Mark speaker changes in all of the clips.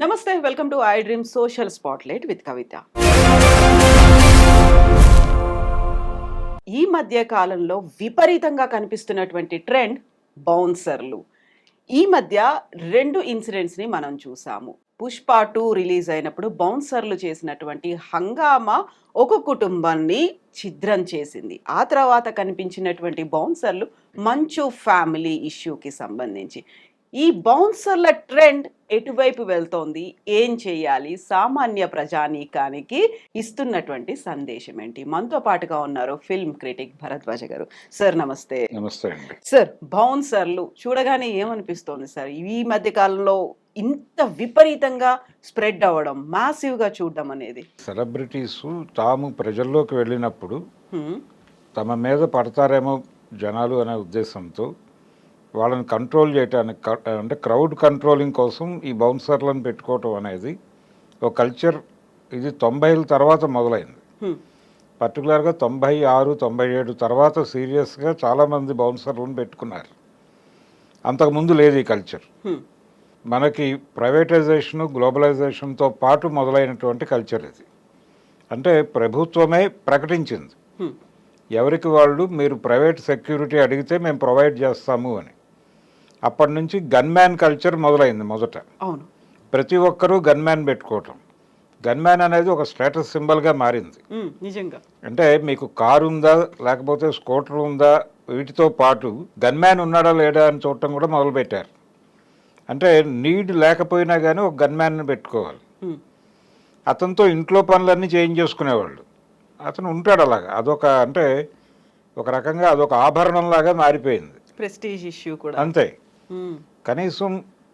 Speaker 1: నమస్తే welcome to I dream social spotlight with Kavitha. ఈ మధ్య కాలంలో విపరీతంగా కనిపిస్తున్నటువంటి ట్రెండ్ బౌన్సర్లు. ఈ మధ్య 2 ఇన్సిడెంట్స్ ని మనం చూసాము. పుష్ప 2 రిలీజ్ అయినప్పుడు బౌన్సర్లు చేసినటువంటి హంగామా ఒక కుటుంబాన్ని ఛిద్రం చేసింది. ఆ తర్వాత కనిపించినటువంటి బౌన్సర్లు మంచు ఫ్యామిలీ ఇష్యూకి సంబంధించి. ఈ బౌన్సర్ల ట్రెండ్ ఎటువైపు వెళ్తోంది, ఏం చేయాలి, సామాన్య ప్రజానీకానికి ఇస్తున్నటువంటి సందేశం ఏంటి? మనతో పాటుగా ఉన్నారు ఫిల్మ్ క్రిటిక్ భరద్వాజ గారు. సార్ నమస్తే.
Speaker 2: నమస్తే అండి.
Speaker 1: సార్, బౌన్సర్లు చూడగానే ఏమనిపిస్తోంది సార్? ఈ మధ్య కాలంలో ఇంత విపరీతంగా స్ప్రెడ్ అవ్వడం, మాసివ్గా చూడడం అనేది.
Speaker 2: సెలబ్రిటీస్ తాము ప్రజల్లోకి వెళ్ళినప్పుడు తమ మీద పడతారేమో జనాలు అనే ఉద్దేశంతో వాళ్ళని కంట్రోల్ చేయడానికి, అంటే క్రౌడ్ కంట్రోలింగ్ కోసం ఈ బౌన్సర్లను పెట్టుకోవటం అనేది ఒక కల్చర్. ఇది 90ల తర్వాత మొదలైంది. పర్టికులర్గా 96, 97 తర్వాత సీరియస్గా చాలామంది బౌన్సర్లను పెట్టుకున్నారు. అంతకుముందు లేదు ఈ కల్చర్. మనకి ప్రైవేటైజేషను, గ్లోబలైజేషన్తో పాటు మొదలైనటువంటి కల్చర్ ఇది. అంటే ప్రభుత్వమే ప్రకటించింది ఎవరికి వాళ్ళు, మీరు ప్రైవేట్ సెక్యూరిటీ అడిగితే మేము ప్రొవైడ్ చేస్తాము అని. అప్పటి నుంచి గన్మ్యాన్ కల్చర్ మొదలైంది. మొదట
Speaker 1: అవును,
Speaker 2: ప్రతి ఒక్కరూ గన్మ్యాన్ పెట్టుకోవటం. గన్మ్యాన్ అనేది ఒక స్టేటస్ సింబల్గా మారింది.
Speaker 1: నిజంగా
Speaker 2: అంటే మీకు కారు ఉందా, లేకపోతే స్కూటర్ ఉందా, వీటితో పాటు గన్మ్యాన్ ఉన్నాడా లేడా అని చూడటం కూడా మొదలుపెట్టారు. అంటే నీడ్ లేకపోయినా కానీ ఒక గన్మ్యాన్ని పెట్టుకోవాలి. అతనితో ఇంట్లో పనులన్నీ చేంజ్ చేసుకునేవాళ్ళు. అతను ఉంటాడు అలాగా. అదొక, అంటే ఒక రకంగా అదొక ఆభరణంలాగా మారిపోయింది.
Speaker 1: ప్రెస్టీజ్ ఇష్యూ కూడా
Speaker 2: అంతే. కనీసం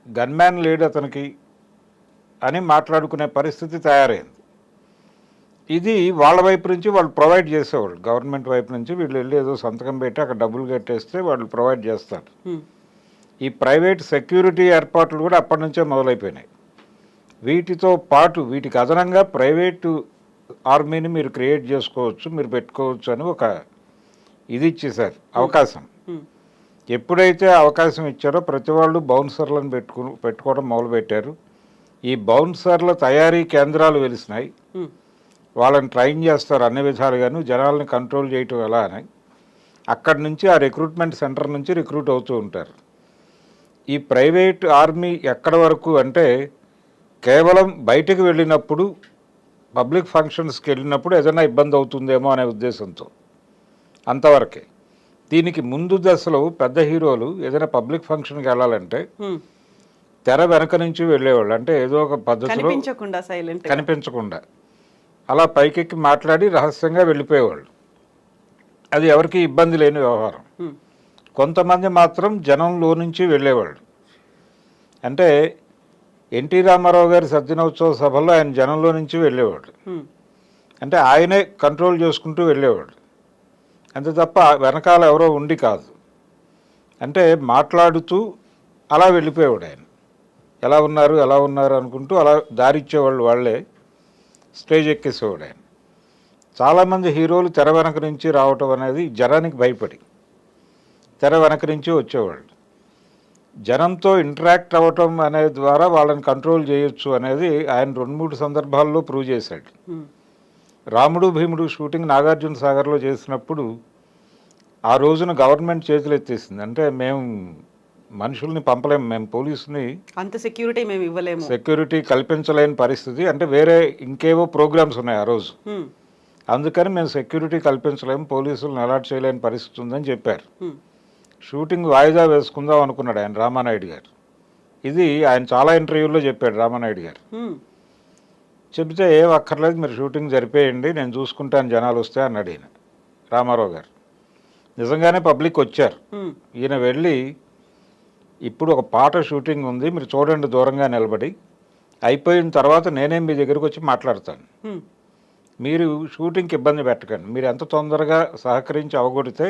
Speaker 2: గన్మ్యాన్ లేడు అతనికి అని మాట్లాడుకునే పరిస్థితి తయారైంది. ఇది వాళ్ళ వైపు నుంచి వాళ్ళు ప్రొవైడ్ చేసేవాళ్ళు. గవర్నమెంట్ వైపు నుంచి వీళ్ళు వెళ్ళి ఏదో సంతకం పెట్టి అక్కడ డబ్బులు కట్టేస్తే వాళ్ళు ప్రొవైడ్ చేస్తారు. ఈ ప్రైవేట్ సెక్యూరిటీ ఏర్పాట్లు కూడా అప్పటి నుంచే మొదలైపోయినాయి. వీటితో పాటు వీటికి అదనంగా ప్రైవేటు ఆర్మీని మీరు క్రియేట్ చేసుకోవచ్చు, మీరు పెట్టుకోవచ్చు అని ఒక ఇది ఇచ్చేశారు, అవకాశం. ఎప్పుడైతే అవకాశం ఇచ్చారో ప్రతి వాళ్ళు బౌన్సర్లను పెట్టుకోవడం మొదలుపెట్టారు. ఈ బౌన్సర్ల తయారీ కేంద్రాలు వెలిసినాయి. వాళ్ళని ట్రైన్ చేస్తారు అన్ని విధాలుగాను, జనాలను కంట్రోల్ చేయటం ఎలా అని. అక్కడి నుంచి ఆ రిక్రూట్మెంట్ సెంటర్ నుంచి రిక్రూట్ అవుతూ ఉంటారు. ఈ ప్రైవేట్ ఆర్మీ ఎక్కడి వరకు అంటే కేవలం బయటకు వెళ్ళినప్పుడు, పబ్లిక్ ఫంక్షన్స్కి వెళ్ళినప్పుడు ఏదైనా ఇబ్బంది అవుతుందేమో అనే ఉద్దేశంతో అంతవరకే. దీనికి ముందు దశలో పెద్ద హీరోలు ఏదైనా పబ్లిక్ ఫంక్షన్కి వెళ్ళాలంటే తెర వెనక నుంచి వెళ్ళేవాళ్ళు. అంటే ఏదో ఒక పద్ధతిలో కనిపించకుండా అలా పైకెక్కి మాట్లాడి రహస్యంగా వెళ్ళిపోయేవాళ్ళు. అది ఎవరికి ఇబ్బంది లేని వ్యవహారం. కొంతమంది మాత్రం జనంలో నుంచి వెళ్ళేవాళ్ళు. అంటే ఎన్టీ రామారావు గారి సత్యనోత్సవ సభల్లో ఆయన జనంలో నుంచి వెళ్ళేవాడు. అంటే ఆయనే కంట్రోల్ చేసుకుంటూ వెళ్ళేవాడు. అంతే తప్ప వెనకాల ఎవరో ఉండి కాదు. అంటే మాట్లాడుతూ అలా వెళ్ళిపోయేవాడు ఆయన. ఎలా ఉన్నారు అనుకుంటూ అలా దారిచ్చేవాళ్ళు వాళ్ళే. స్టేజ్ ఎక్కేసేవాడు ఆయన. చాలామంది హీరోలు తెర వెనక నుంచి రావటం అనేది జనానికి భయపడి తెర వెనక నుంచి వచ్చేవాళ్ళు. జనంతో ఇంటరాక్ట్ అవ్వటం అనే ద్వారా వాళ్ళని కంట్రోల్ చేయొచ్చు అనేది ఆయన 2-3 సందర్భాల్లో ప్రూవ్ చేశాడు. రాముడు భీముడు షూటింగ్ నాగార్జున సాగర్లో చేసినప్పుడు ఆ రోజున గవర్నమెంట్ చేతులు ఎత్తేసింది. అంటే మేము మనుషుల్ని పంపలేము, మేము పోలీసుని
Speaker 1: అంత సెక్యూరిటీ మేము ఇవ్వలేము,
Speaker 2: సెక్యూరిటీ కల్పించలేని పరిస్థితి. అంటే వేరే ఇంకేవో ప్రోగ్రామ్స్ ఉన్నాయి ఆ రోజు, అందుకని మేము సెక్యూరిటీ కల్పించలేము, పోలీసులను అలాట్ చేయలేని పరిస్థితి ఉందని చెప్పారు. షూటింగ్ వాయిదా వేసుకుందాం అనుకున్నాడు ఆయన, రామానాయుడు గారు. ఇది ఆయన చాలా ఇంటర్వ్యూల్లో చెప్పాడు రామానాయుడు గారు. చెబితే ఏం అక్కర్లేదు, మీరు షూటింగ్ జరిపేయండి, నేను చూసుకుంటాను, జనాలు వస్తే అన్నాడు ఈయన, రామారావు గారు. నిజంగానే పబ్లిక్ వచ్చారు. ఈయన వెళ్ళి, ఇప్పుడు ఒక పాట షూటింగ్ ఉంది, మీరు చూడండి దూరంగా నిలబడి, అయిపోయిన తర్వాత నేనే మీ దగ్గరికి వచ్చి మాట్లాడతాను, మీరు షూటింగ్కి ఇబ్బంది పెట్టకండి, మీరు ఎంత తొందరగా సహకరించి అవగొడితే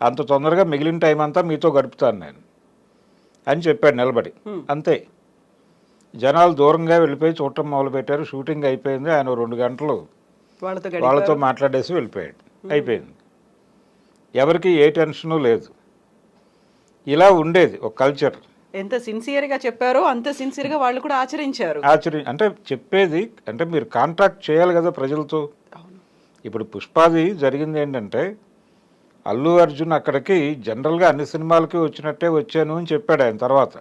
Speaker 2: అంత తొందరగా మిగిలిన టైం అంతా మీతో గడుపుతాను నేను అని చెప్పాడు నిలబడి. అంతే. జనాలు దూరంగా వెళ్ళిపోయి చూడటం మొదలుపెట్టారు. షూటింగ్ అయిపోయింది. ఆయన 2 గంటలు వాళ్ళతో మాట్లాడేసి వెళ్ళిపోయాడు. అయిపోయింది. ఎవరికి ఏ టెన్షను లేదు. ఇలా ఉండేది ఒక కల్చర్.
Speaker 1: ఎంత సిన్సియర్గా చెప్పారో అంత సిన్సియర్గా వాళ్ళు కూడా ఆచరించారు.
Speaker 2: అంటే చెప్పేది అంటే మీరు కాంట్రాక్ట్ చేయాలి కదా ప్రజలతో.
Speaker 1: అవును.
Speaker 2: ఇప్పుడు పుష్పాది జరిగింది ఏంటంటే అల్లు అర్జున్ అక్కడికి జనరల్గా అన్ని సినిమాలకి వచ్చినట్టే వచ్చాను అని చెప్పాడు ఆయన తర్వాత.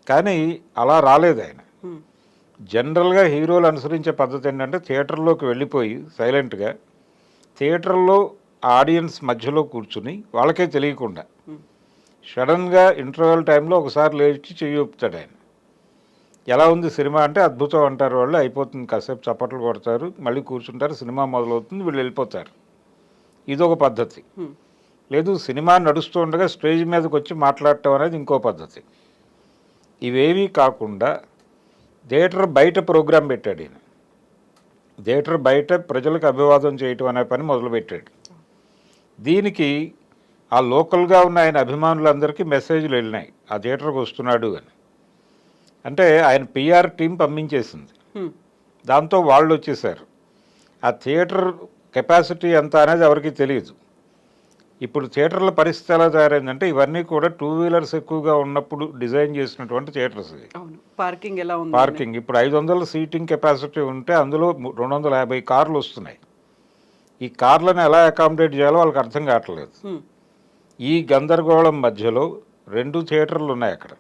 Speaker 2: కానీ అలా రాలేదు ఆయన.
Speaker 1: హ్మ్.
Speaker 2: జనరల్గా హీరోలు అనుసరించే పద్ధతి ఏంటంటే థియేటర్లోకి వెళ్ళిపోయి సైలెంట్గా థియేటర్లో ఆడియన్స్ మధ్యలో కూర్చుని వాళ్ళకే తెలియకుండా
Speaker 1: హ్మ్.
Speaker 2: సడన్గా ఇంటర్వెల్ టైంలో ఒకసారి లేచి చెయ్యి ఊపుతాడు ఆయన. ఎలా ఉంది సినిమా అంటే అద్భుతం అంటారు వాళ్ళు, అయిపోతుంది, కాసేపు చప్పట్లు కొడతారు, మళ్ళీ కూర్చుంటారు, సినిమా మొదలవుతుంది, వీళ్ళు వెళ్ళిపోతారు. ఇదొక పద్ధతి.
Speaker 1: హ్మ్.
Speaker 2: లేదు సినిమా నడుస్తూ ఉండగా స్టేజ్ మీదకి వచ్చి మాట్లాడటం అనేది ఇంకో పద్ధతి. ఇవేవీ కాకుండా థియేటర్ బయట ప్రోగ్రాం పెట్టాడు ఈయన. థియేటర్ బయట ప్రజలకు అభివాదం చేయటం అనే పని మొదలుపెట్టాడు. దీనికి ఆ లోకల్గా ఉన్న ఆయన అభిమానులందరికీ మెసేజ్లు వెళ్ళినాయి ఆ థియేటర్కి వస్తున్నాడు అని. అంటే ఆయన పిఆర్ టీం పంపించేసింది.
Speaker 1: హ్మ్.
Speaker 2: దాంతో వాళ్ళు వచ్చేసారు. ఆ థియేటర్ కెపాసిటీ ఎంత అనేది ఎవరికి తెలియదు. ఇప్పుడు థియేటర్ల పరిస్థితి ఎలా తయారైందంటే ఇవన్నీ కూడా 2 వీలర్స్ ఎక్కువగా ఉన్నప్పుడు డిజైన్ చేసినటువంటి థియేటర్స్ ఇవి.
Speaker 1: అవును. పార్కింగ్ ఎలా ఉంది?
Speaker 2: పార్కింగ్ ఇప్పుడు 500 సీటింగ్ కెపాసిటీ ఉంటే అందులో 250 కార్లు వస్తున్నాయి. ఈ కార్లను ఎలా అకామిడేట్ చేయాలో వాళ్ళకి అర్థం కావట్లేదు.
Speaker 1: హ్మ్.
Speaker 2: ఈ గందరగోళం మధ్యలో 2 థియేటర్లు ఉన్నాయి అక్కడ.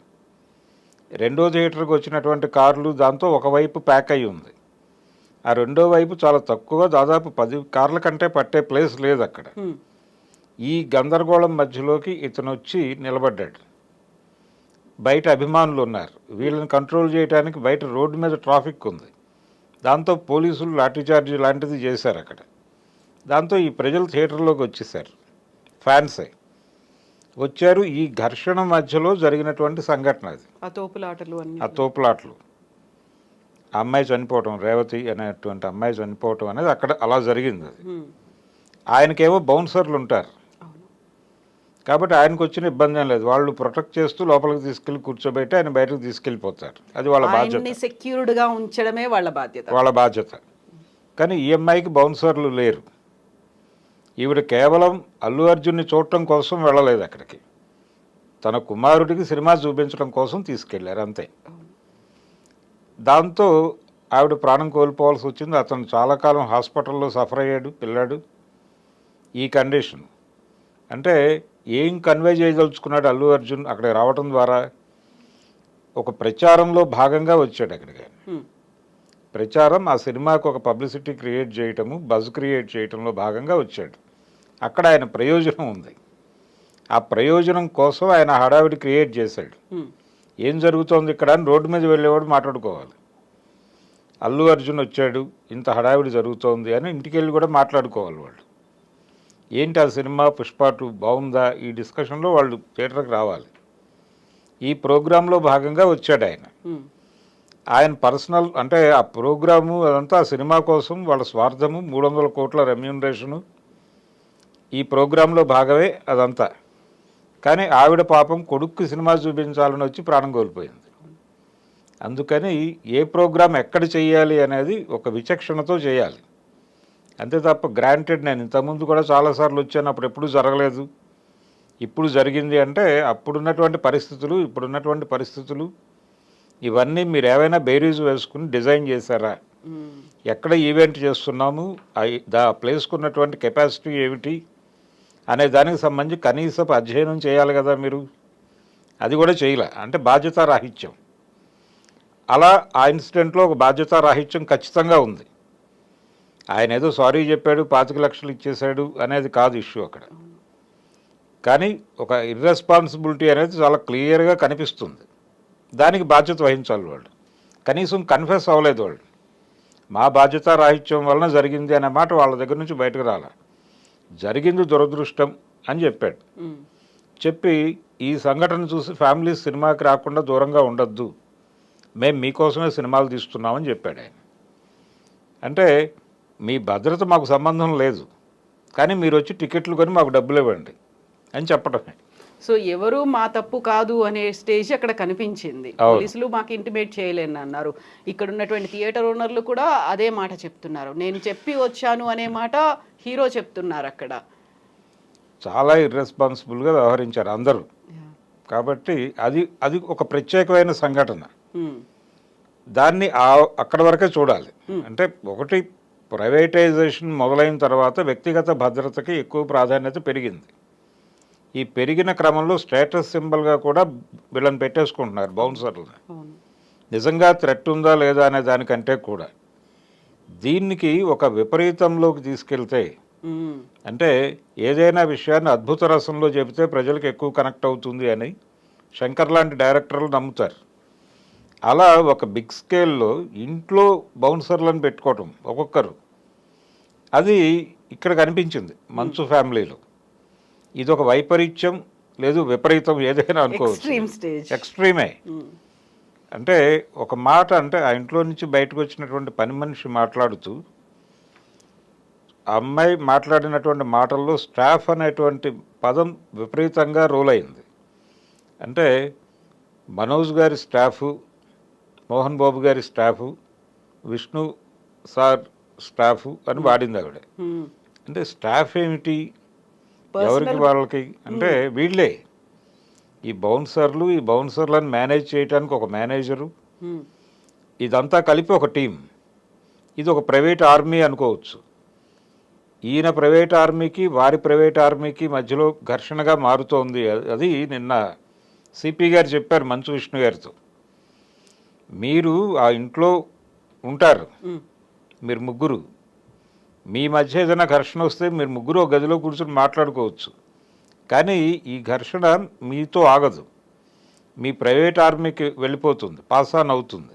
Speaker 2: రెండో థియేటర్కి వచ్చినటువంటి కార్లు దాంతో ఒకవైపు ప్యాక్ అయి ఉంది. ఆ రెండో వైపు చాలా తక్కువ, దాదాపు 10 కార్ల కంటే పట్టే ప్లేస్ లేదు అక్కడ.
Speaker 1: హ్మ్.
Speaker 2: ఈ గందరగోళం మధ్యలోకి ఇతను వచ్చి నిలబడ్డాడు. బయట అభిమానులు ఉన్నారు, వీళ్ళని కంట్రోల్ చేయడానికి బయట రోడ్డు మీద ట్రాఫిక్ ఉంది. దాంతో పోలీసులు లాఠీచార్జ్ లాంటిది చేశారు అక్కడ. దాంతో ఈ ప్రజలు థియేటర్లోకి వచ్చేసారు, ఫ్యాన్సే వచ్చారు. ఈ ఘర్షణ మధ్యలో జరిగినటువంటి సంఘటన అది.
Speaker 1: ఆ తోపులాటలు అన్ని.
Speaker 2: ఆ తోపులాటలు, ఆ అమ్మాయి చనిపోవటం, రేవతి అనేటువంటి అమ్మాయి చనిపోవటం అనేది అక్కడ అలా జరిగింది. అది
Speaker 1: హ్మ్.
Speaker 2: ఆయనకేమో బౌన్సర్లు ఉంటారు
Speaker 1: అవును.
Speaker 2: కాబట్టి ఆయనకు వచ్చిన ఇబ్బంది ఏం లేదు. వాళ్ళు ప్రొటెక్ట్ చేస్తూ లోపలికి తీసుకెళ్ళి కూర్చోబెట్టి ఆయన బయటకు తీసుకెళ్ళిపోతారు. అది వాళ్ళ బాధ్యత.
Speaker 1: ఆయన్ని సెక్యూర్డ్గా ఉంచడమే వాళ్ళ బాధ్యత.
Speaker 2: కానీ ఈ అమ్మాయికి బౌన్సర్లు లేరు. ఈవిడ కేవలం అల్లు అర్జున్ని చూడటం కోసం వెళ్ళలేదు అక్కడికి, తన కుమారుడికి సినిమా చూపించడం కోసం తీసుకెళ్లారు అంతే. దాంతో ఆవిడ ప్రాణం కోల్పోవాల్సి వచ్చింది. అతను చాలా కాలం హాస్పిటల్లో సఫర్ అయ్యాడు పిల్లాడు. ఈ కండిషన్ అంటే ఏం కన్వే చేయదలుచుకున్నాడు అల్లు అర్జున్ అక్కడికి రావడం ద్వారా? ఒక ప్రచారంలో భాగంగా వచ్చాడు అక్కడికి.
Speaker 1: హ్మ్.
Speaker 2: ప్రచారం, ఆ సినిమాకు ఒక పబ్లిసిటీ క్రియేట్ చేయటము, బజ్ క్రియేట్ చేయటంలో భాగంగా వచ్చాడు. అక్కడ ఆయన ప్రయోజనం ఉంది. ఆ ప్రయోజనం కోసం ఆయన హడావిడి క్రియేట్ చేశాడు.
Speaker 1: హ్మ్.
Speaker 2: ఏం జరుగుతోంది ఇక్కడ అని రోడ్డు మీద వెళ్ళేవాడు మాట్లాడుకోవాలి. అల్లు అర్జున్ వచ్చాడు, ఇంత హడావిడి జరుగుతోంది అని ఇంటికి వెళ్ళి కూడా మాట్లాడుకోవాలి వాళ్ళు. ఏంటి ఆ సినిమా పుష్ప 2 బాగుందా, ఈ డిస్కషన్లో వాళ్ళు థియేటర్కి రావాలి. ఈ ప్రోగ్రాంలో భాగంగా వచ్చాడు ఆయన.
Speaker 1: హ్మ్.
Speaker 2: ఆయన పర్సనల్ అంటే ఆ ప్రోగ్రాము అదంతా ఆ సినిమా కోసం వాళ్ళ స్వార్థము, 300 కోట్ల రెమ్యూనరేషను ఈ ప్రోగ్రాంలో భాగమే అదంతా. కానీ ఆవిడ పాపం కొడుక్కి సినిమా చూపించాలని వచ్చి ప్రాణం కోల్పోయింది. అందుకని ఏ ప్రోగ్రాం ఎక్కడ చేయాలి అనేది ఒక విచక్షణతో చేయాలి అంతే తప్ప గ్రాంటెడ్. నేను ఇంతకుముందు కూడా చాలాసార్లు వచ్చాను, అప్పుడు ఎప్పుడూ జరగలేదు, ఇప్పుడు జరిగింది అంటే అప్పుడున్నటువంటి పరిస్థితులు ఇప్పుడున్నటువంటి పరిస్థితులు ఇవన్నీ మీరు ఏవైనా బేరీజు వేసుకుని డిజైన్ చేశారా?
Speaker 1: హ్మ్.
Speaker 2: ఎక్కడ ఈవెంట్ చేస్తున్నాము, దా ప్లేస్కు ఉన్నటువంటి కెపాసిటీ ఏమిటి అనే దానికి సంబంధించి కనీసపు అధ్యయనం చేయాలి కదా మీరు. అది కూడా చేయలే, అంటే బాధ్యతారాహిత్యం. అలా ఆ ఇన్సిడెంట్లో ఒక బాధ్యతారాహిత్యం ఖచ్చితంగా ఉంది. ఆయన ఏదో సారీ చెప్పాడు, 25 లక్షలు ఇచ్చేశాడు అనేది కాదు ఇష్యూ అక్కడ. కానీ ఒక ఇర్రెస్పాన్సిబిలిటీ అనేది చాలా క్లియర్గా కనిపిస్తుంది. దానికి బాధ్యత వహించాలి వాళ్ళు. కనీసం కన్ఫెస్ అవ్వలేదు వాళ్ళు. మా బాధ్యతారాహిత్యం వలన జరిగింది అనే మాట వాళ్ళ దగ్గర నుంచి బయటకు రాలే. జరిగింది దురదృష్టం అని చెప్పాడు.
Speaker 1: హ్మ్.
Speaker 2: చెప్పి ఈ సంఘటన చూసి ఫ్యామిలీస్ సినిమాకి రాకుండా దూరంగా ఉండొద్దు, మేము మీకోసమే సినిమాలు తీస్తున్నామని చెప్పాడు ఆయన. అంటే మీ భద్రత మాకు సంబంధం లేదు, కానీ మీరు వచ్చి టికెట్లు కొని మాకు డబ్బులు ఇవ్వండి అని చెప్పడమే.
Speaker 1: సో ఎవరు మా తప్పు కాదు అనే స్టేజ్ అక్కడ కనిపించింది. పోలీసులు మాకు ఇంటిమేట్ చేయలేని అన్నారు. ఇక్కడ ఉన్నటువంటి థియేటర్ ఓనర్లు కూడా అదే మాట చెప్తున్నారు. నేను చెప్పి వచ్చాను అనే మాట హీరో చెప్తున్నారు అక్కడ.
Speaker 2: చాలా ఇర్రెస్పాన్సిబుల్గా వ్యవహరించారు అందరూ. కాబట్టి అది అది ఒక ప్రత్యేకమైన సంఘటన.
Speaker 1: ఉమ్,
Speaker 2: దాన్ని అక్కడ వరకే చూడాలి. అంటే ఒకటి ప్రైవేటైజేషన్ మొదలైన తర్వాత వ్యక్తిగత భద్రతకి ఎక్కువ ప్రాధాన్యత పెరిగింది. ఈ పెరిగిన క్రమంలో స్టేటస్ సింబల్గా కూడా వీళ్ళని పెట్టేసుకుంటున్నారు బౌన్సర్లని.
Speaker 1: అవును.
Speaker 2: నిజంగా థ్రెట్ ఉందా లేదా అనే దానికంటే కూడా దీనికి ఒక విపరీతంలోకి తీసుకెళ్తే,
Speaker 1: ఉమ్,
Speaker 2: అంటే ఏదైనా విషయాన్ని అద్భుత రసంలో చెబితే ప్రజలకు ఎక్కువ కనెక్ట్ అవుతుంది అని శంకర్ లాంటి డైరెక్టర్లు నమ్ముతారు. అలా ఒక బిగ్ స్కేల్లో ఇంట్లో బౌన్సర్లను పెట్టుకోవటం ఒక్కొక్కరు, అది ఇక్కడ కనిపించింది మంచు ఫ్యామిలీలో. ఇది ఒక వైపరీత్యం లేదు విపరీతం ఏదైనా అనుకోవచ్చు,
Speaker 1: ఎక్స్ట్రీమ్ స్టేజ్.
Speaker 2: ఎక్స్ట్రీమే.
Speaker 1: ఉమ్,
Speaker 2: అంటే ఒక మాట, అంటే ఆ ఇంట్లో నుంచి బయటకు వచ్చినటువంటి పని మనిషి మాట్లాడుతూ ఆ అమ్మాయి మాట్లాడినటువంటి మాటల్లో స్టాఫ్ అనేటువంటి పదం విపరీతంగా రోల్ అయింది. అంటే మనోజ్ గారి స్టాఫు, మోహన్ బాబు గారి స్టాఫు, విష్ణు సార్ స్టాఫు అని వాడింది ఆవిడ.
Speaker 1: ఉమ్,
Speaker 2: అంటే స్టాఫ్ ఏమిటి,
Speaker 1: Personal-
Speaker 2: ఎవరికి వాళ్ళకి అంటే వీళ్ళే ఈ బౌన్సర్లను మేనేజ్ చేయడానికి ఒక మేనేజరు,
Speaker 1: ఉమ్,
Speaker 2: ఇదంతా కలిపి ఒక టీం. ఇది ఒక ప్రైవేట్ ఆర్మీ అనుకోవచ్చు. ఈయన ప్రైవేట్ ఆర్మీకి వారి ప్రైవేట్ ఆర్మీకి మధ్యలో ఘర్షణగా మారుతోంది. అది నిన్న సిపి గారు చెప్పారు మంచు విష్ణు గారితో. మీరు ఆ ఇంట్లో ఉంటారు,
Speaker 1: ఉమ్,
Speaker 2: మీరు ముగ్గురు, మీ మధ్య ఏదైనా ఘర్షణ వస్తే మీరు ముగ్గురు ఒక గదిలో కూర్చొని మాట్లాడుకోవచ్చు. కానీ ఈ ఘర్షణ మీతో ఆగదు, మీ ప్రైవేట్ ఆర్మీకి వెళ్ళిపోతుంది, పాస్ ఆన్ అవుతుంది.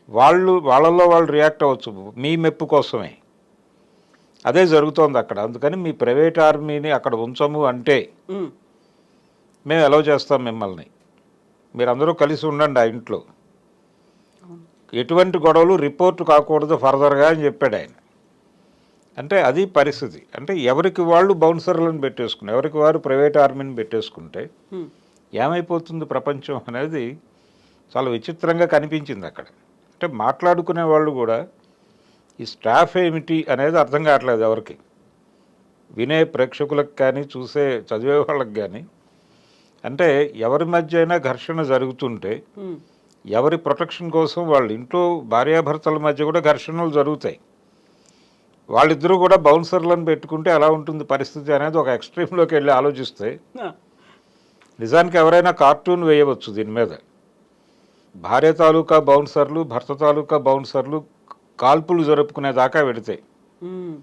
Speaker 2: వాళ్ళల్లో వాళ్ళు రియాక్ట్ అవ్వచ్చు మీ మెప్పు కోసమే. అదే జరుగుతోంది అక్కడ. అందుకని మీ ప్రైవేట్ ఆర్మీని అక్కడ ఉంచము అంటే
Speaker 1: ఉమ్,
Speaker 2: మేము అలౌ చేస్తాం మిమ్మల్ని, మీరందరూ కలిసి ఉండండి ఆ ఇంట్లో, ఎటువంటి గొడవలు రిపోర్ట్ కాకూడదు ఫర్దర్గా అని చెప్పాడు ఆయన. అంటే అది పరిస్థితి. అంటే ఎవరికి వాళ్ళు బౌన్సర్లను పెట్టేసుకుని, ఎవరికి వారు ప్రైవేట్ ఆర్మీని పెట్టేసుకుంటే
Speaker 1: ఉమ్,
Speaker 2: ఏమైపోతుంది ప్రపంచం అనేది చాలా విచిత్రంగా కనిపించింది అక్కడ. అంటే మాట్లాడుకునే వాళ్ళు కూడా ఈ స్టాఫ్ ఏమిటి అనేది అర్థం కావట్లేదు ఎవరికి, వినే ప్రేక్షకులకు కానీ చదివే వాళ్ళకి కానీ. అంటే ఎవరి మధ్య అయినా ఘర్షణ జరుగుతుంటే
Speaker 1: ఉమ్,
Speaker 2: ఎవరి ప్రొటెక్షన్ కోసం వాళ్ళ ఇంట్లో భార్యాభర్తల మధ్య కూడా ఘర్షణలు జరుగుతాయి. వాళ్ళిద్దరూ కూడా బౌన్సర్లను పెట్టుకుంటే ఎలా ఉంటుంది పరిస్థితి అనేది ఒక ఎక్స్ట్రీమ్లోకి వెళ్ళి ఆలోచిస్తే
Speaker 1: ఆ,
Speaker 2: నిజానికి ఎవరైనా కార్టూన్ వేయవచ్చు దీని మీద. భార్య తాలూకా బౌన్సర్లు, భర్త తాలూకా బౌన్సర్లు కాల్పులు జరుపుకునేదాకా వెడితే
Speaker 1: ఉమ్,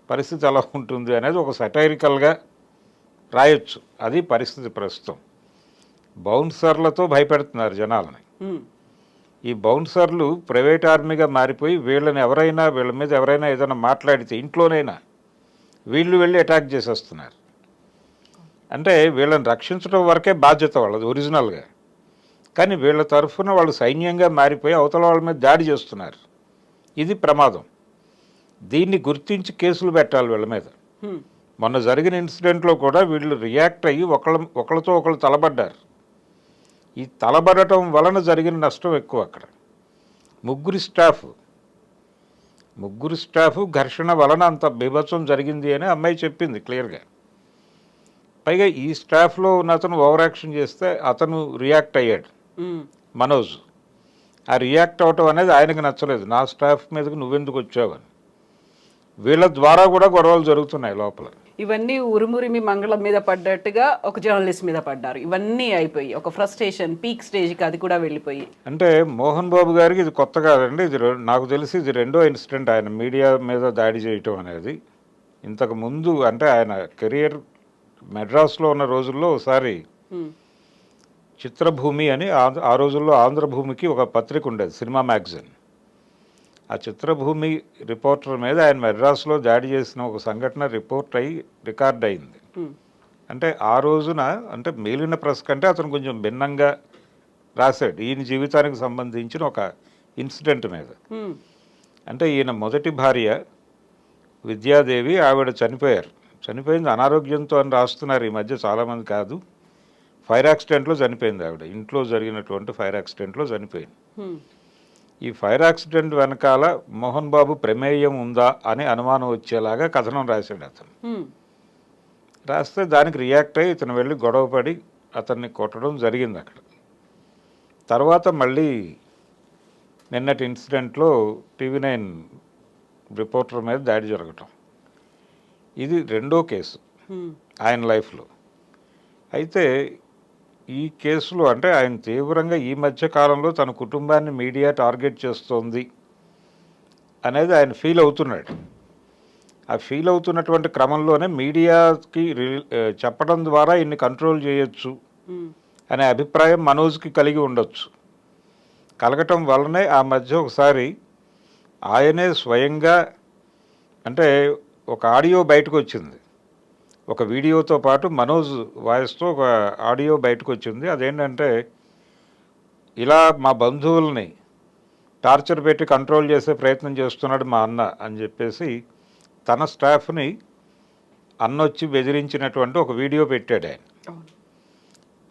Speaker 2: పరిస్థితి ఎలా ఉంటుంది అనేది ఒక సటైరికల్గా రాయొచ్చు. అది పరిస్థితి ప్రస్తుతం. బౌన్సర్లతో భయపెడుతున్నారు జనాలని.
Speaker 1: ఉమ్,
Speaker 2: ఈ బౌన్సర్లు ప్రైవేట్ ఆర్మీగా మారిపోయి వీళ్ళ మీద ఎవరైనా ఏదైనా మాట్లాడితే ఇంట్లోనైనా వీళ్ళు వెళ్ళి అటాక్ చేసేస్తున్నారు. అంటే వీళ్ళని రక్షించడం వరకే బాధ్యత వాళ్ళది ఒరిజినల్గా, కానీ వీళ్ళ తరఫున వాళ్ళు సైన్యంగా మారిపోయి అవతల వాళ్ళ మీద దాడి చేస్తున్నారు. ఇది ప్రమాదం. దీన్ని గుర్తించి కేసులు పెట్టాలి వీళ్ళ మీద.
Speaker 1: ఉమ్,
Speaker 2: మొన్న జరిగిన ఇన్సిడెంట్లో కూడా వీళ్ళు రియాక్ట్ అయ్యి ఒకళ్ళతో ఒకళ్ళు తలబడ్డారు. ఈ తలబడటం వలన జరిగిన నష్టం ఎక్కువ అక్కడ. ముగ్గురు స్టాఫ్ ఘర్షణ వలన అంత బీభత్సం జరిగింది అని అమ్మాయి చెప్పింది క్లియర్గా. పైగా ఈ స్టాఫ్లో ఉన్న అతను ఓవర్ యాక్షన్ చేస్తే అతను రియాక్ట్ అయ్యాడు,
Speaker 1: ఉమ్,
Speaker 2: మనోజ్. ఆ రియాక్ట్ అవటం అనేది ఆయనకు నచ్చలేదు. నా స్టాఫ్ మీదకి నువ్వెందుకు వచ్చావని. వీళ్ళ ద్వారా కూడా గొడవలు జరుగుతున్నాయి లోపల.
Speaker 1: ఇవన్నీ ఉరుమురిమి మంగళం మీద పడ్డట్టుగా ఒక జర్నలిస్ట్ మీద పడ్డారు. ఇవన్నీ అయిపోయి ఒక ఫ్రస్ట్రేషన్ పీక్ స్టేజ్కి అది కూడా వెళ్ళిపోయి.
Speaker 2: అంటే మోహన్ బాబు గారికి ఇది కొత్త కాదండి. నాకు తెలిసి ఇది రెండో ఇన్సిడెంట్ ఆయన మీడియా మీద దాడి చేయటం అనేది. ఇంతకు ముందు అంటే ఆయన కెరియర్ మెడ్రాస్లో ఉన్న రోజుల్లో ఒకసారి
Speaker 1: ఉమ్,
Speaker 2: చిత్రభూమి అని ఆ రోజుల్లో ఆంధ్రభూమికి ఒక పత్రిక ఉండేది, సినిమా మ్యాగజైన్. ఆ చిత్రభూమి రిపోర్టర్ మీద ఆయన మెడ్రాస్లో దాడి చేసిన ఒక సంఘటన రిపోర్ట్ అయ్యి రికార్డ్ అయింది.
Speaker 1: ఉమ్,
Speaker 2: అంటే ఆ రోజున అంటే మిగిలిన ప్రెస్ కంటే అతను కొంచెం భిన్నంగా రాశాడు ఈయన జీవితానికి సంబంధించిన ఒక ఇన్సిడెంట్ మీద.
Speaker 1: ఉమ్,
Speaker 2: అంటే ఈయన మొదటి భార్య విద్యాదేవి, ఆవిడ చనిపోయింది అనారోగ్యంతో అని రాస్తున్నారు ఈ మధ్య చాలామంది. కాదు, ఫైర్ యాక్సిడెంట్లో చనిపోయింది ఆవిడ. ఇంట్లో జరిగినటువంటి ఫైర్ యాక్సిడెంట్లో చనిపోయింది.
Speaker 1: ఉమ్,
Speaker 2: ఈ ఫైర్ యాక్సిడెంట్ వెనకాల మోహన్ బాబు ప్రమేయం ఉందా అని అనుమానం వచ్చేలాగా కథనం రాశాడు అతను.
Speaker 1: ఉమ్,
Speaker 2: రాస్తే దానికి రియాక్ట్ అయ్యి ఇతను వెళ్ళి గొడవపడి అతన్ని కొట్టడం జరిగింది అక్కడ. తర్వాత మళ్ళీ నిన్నటి ఇన్సిడెంట్లో TV9 రిపోర్టర్ మీద దాడి జరగటం, ఇది రెండో కేసు ఆయన లైఫ్లో. అయితే ఈ కేసులో అంటే ఆయన తీవ్రంగా ఈ మధ్య కాలంలో తన కుటుంబాన్ని మీడియా టార్గెట్ చేస్తోంది అనేది ఆయన ఫీల్ అవుతున్నాడు. ఆ ఫీల్ అవుతున్నటువంటి క్రమంలోనే మీడియాకి చెప్పడం ద్వారా ఇన్ని కంట్రోల్ చేయొచ్చు అనే అభిప్రాయం మనోజ్కి కలిగి ఉండొచ్చు. కలగటం వల్లనే ఆ మధ్య ఒకసారి ఆయనే స్వయంగా, అంటే ఒక ఆడియో బయటకు వచ్చింది, ఒక వీడియోతో పాటు మనోజ్ వాయిస్తో ఒక ఆడియో బయటకు వచ్చింది. అదేంటంటే, ఇలా మా బంధువుల్ని టార్చర్ పెట్టి కంట్రోల్ చేసే ప్రయత్నం చేస్తున్నాడు మా అన్న అని చెప్పేసి తన స్టాఫ్ని అన్నొచ్చి బెదిరించినటువంటి ఒక వీడియో పెట్టాడు ఆయన.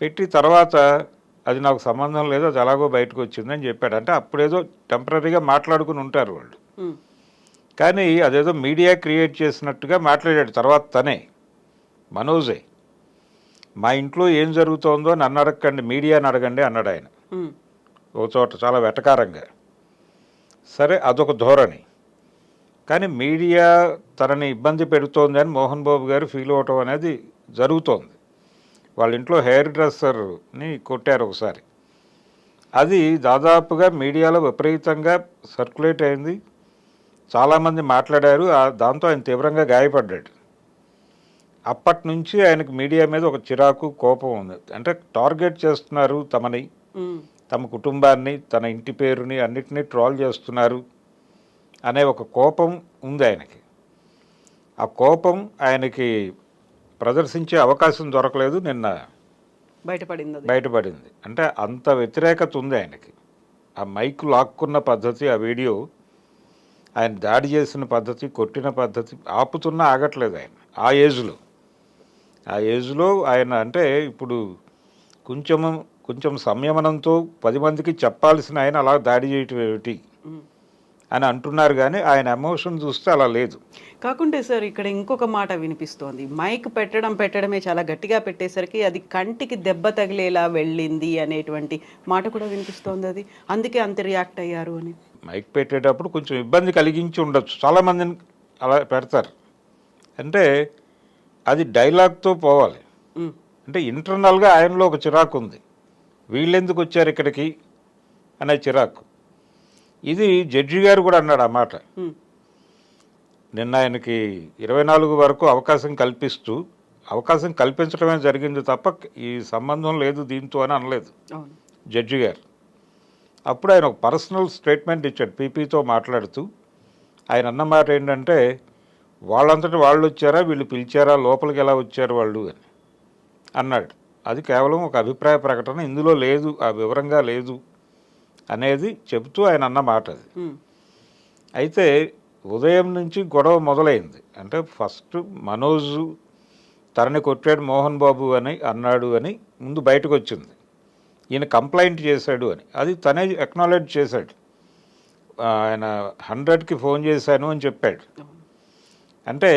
Speaker 2: పెట్టి తర్వాత అది నాకు సంబంధం లేదు, అది ఎలాగో బయటకు వచ్చిందని చెప్పాడు. అంటే అప్పుడేదో టెంపరీగా మాట్లాడుకుని ఉంటారు వాళ్ళు, కానీ అదేదో మీడియా క్రియేట్ చేసినట్టుగా మాట్లాడాడు. తర్వాత తనే మనోజే, మా ఇంట్లో ఏం జరుగుతోందో నన్ను అడగండి, మీడియాని అడగండి అన్నాడు ఆయన ఒక చోట చాలా వెటకారంగా. సరే, అదొక ధోరణి. కానీ మీడియా తనని ఇబ్బంది పెడుతోంది అని మోహన్ బాబు గారు ఫీల్ అవటం అనేది జరుగుతోంది. వాళ్ళ ఇంట్లో హెయిర్ డ్రెస్సర్ని కొట్టారు ఒకసారి, అది దాదాపుగా మీడియాలో విపరీతంగా సర్క్యులేట్ అయింది, చాలామంది మాట్లాడారు. దాంతో ఆయన తీవ్రంగా గాయపడ్డాడు. అప్పటి నుంచి ఆయనకు మీడియా మీద ఒక చిరాకు, కోపం ఉంది. అంటే టార్గెట్ చేస్తున్నారు తమని, తమ కుటుంబాన్ని, తన ఇంటి పేరుని అన్నిటినీ ట్రోల్ చేస్తున్నారు అనే ఒక కోపం ఉంది ఆయనకి. ఆ కోపం ఆయనకి ప్రదర్శించే అవకాశం దొరకలేదు. నిన్న బయటపడింది. అంటే అంత వ్యతిరేకత ఉంది ఆయనకి. ఆ మైక్ లాక్కున్న పద్ధతి, ఆ వీడియో, ఆయన దాడి చేసిన పద్ధతి, కొట్టిన పద్ధతి ఆపుతున్నా ఆగట్లేదు ఆయన. ఆ ఏజ్లో ఆయన అంటే ఇప్పుడు కొంచెం సంయమనంతో 10 మందికి చెప్పాల్సిన ఆయన అలా దాడి చేయటం ఏమిటి అని అంటున్నారు, కానీ ఆయన ఎమోషన్ చూస్తే అలా లేదు.
Speaker 1: కాకుంటే సార్, ఇక్కడ ఇంకొక మాట వినిపిస్తోంది, మైక్ పెట్టడమే చాలా గట్టిగా పెట్టేసరికి అది కంటికి దెబ్బ తగిలేలా వెళ్ళింది అనేటువంటి మాట కూడా వినిపిస్తోంది. అది అందుకే అంత రియాక్ట్ అయ్యారు అని.
Speaker 2: మైక్ పెట్టేటప్పుడు కొంచెం ఇబ్బంది కలిగించి ఉండొచ్చు, చాలామందిని అలా పెడతారు. అంటే అది డైలాగ్తో పోవాలి. అంటే ఇంటర్నల్గా ఆయనలో ఒక చిరాకు ఉంది, వీళ్ళెందుకు వచ్చారు ఇక్కడికి అనే చిరాకు. ఇది జడ్జి గారు కూడా అన్నాడు ఆ మాట. నిన్న ఆయనకి 24 వరకు అవకాశం కల్పించడమే జరిగింది తప్ప ఈ సంబంధం లేదు దీంతో అని అనలేదు జడ్జి గారు. అప్పుడు ఆయన ఒక పర్సనల్ స్టేట్మెంట్ ఇచ్చాడు పీపీతో మాట్లాడుతూ. ఆయన అన్న మాట ఏంటంటే, వాళ్ళంతటి వాళ్ళు వచ్చారా, వీళ్ళు పిలిచారా, లోపలికి ఎలా వచ్చారు వాళ్ళు అని అన్నాడు. అది కేవలం ఒక అభిప్రాయ ప్రకటన, ఇందులో లేదు, ఆ వివరంగా లేదు అనేది చెబుతూ ఆయన అన్న మాట అది. అయితే ఉదయం నుంచి గొడవ మొదలైంది. అంటే ఫస్ట్ మనోజ్ తనని కొట్టాడు మోహన్ బాబు అని అన్నాడు అని ముందు బయటకు వచ్చింది. ఈయన కంప్లైంట్ చేశాడు అని, అది తనే అక్నాలెడ్జ్ చేశాడు. ఆయన 100కి ఫోన్ చేశాను అని చెప్పాడు. అంటే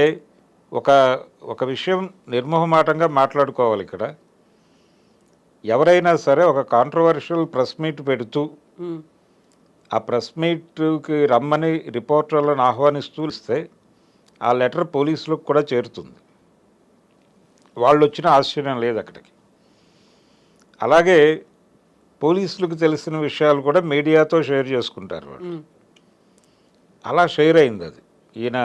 Speaker 2: ఒక విషయం నిర్మోహమాటంగా మాట్లాడుకోవాలి ఇక్కడ. ఎవరైనా సరే ఒక కాంట్రవర్షియల్ ప్రెస్ మీట్ పెడుతూ ఆ ప్రెస్ మీట్కి రమ్మని రిపోర్టర్లను ఆహ్వానిస్తూ ఇస్తే ఆ లెటర్ పోలీసులకు కూడా చేరుతుంది. వాళ్ళు వచ్చిన ఆశ్చర్యం లేదు అక్కడికి. అలాగే పోలీసులకు తెలిసిన విషయాలు కూడా మీడియాతో షేర్ చేసుకుంటారు వాళ్ళు. అలా షేర్ అయింది అది. ఈయన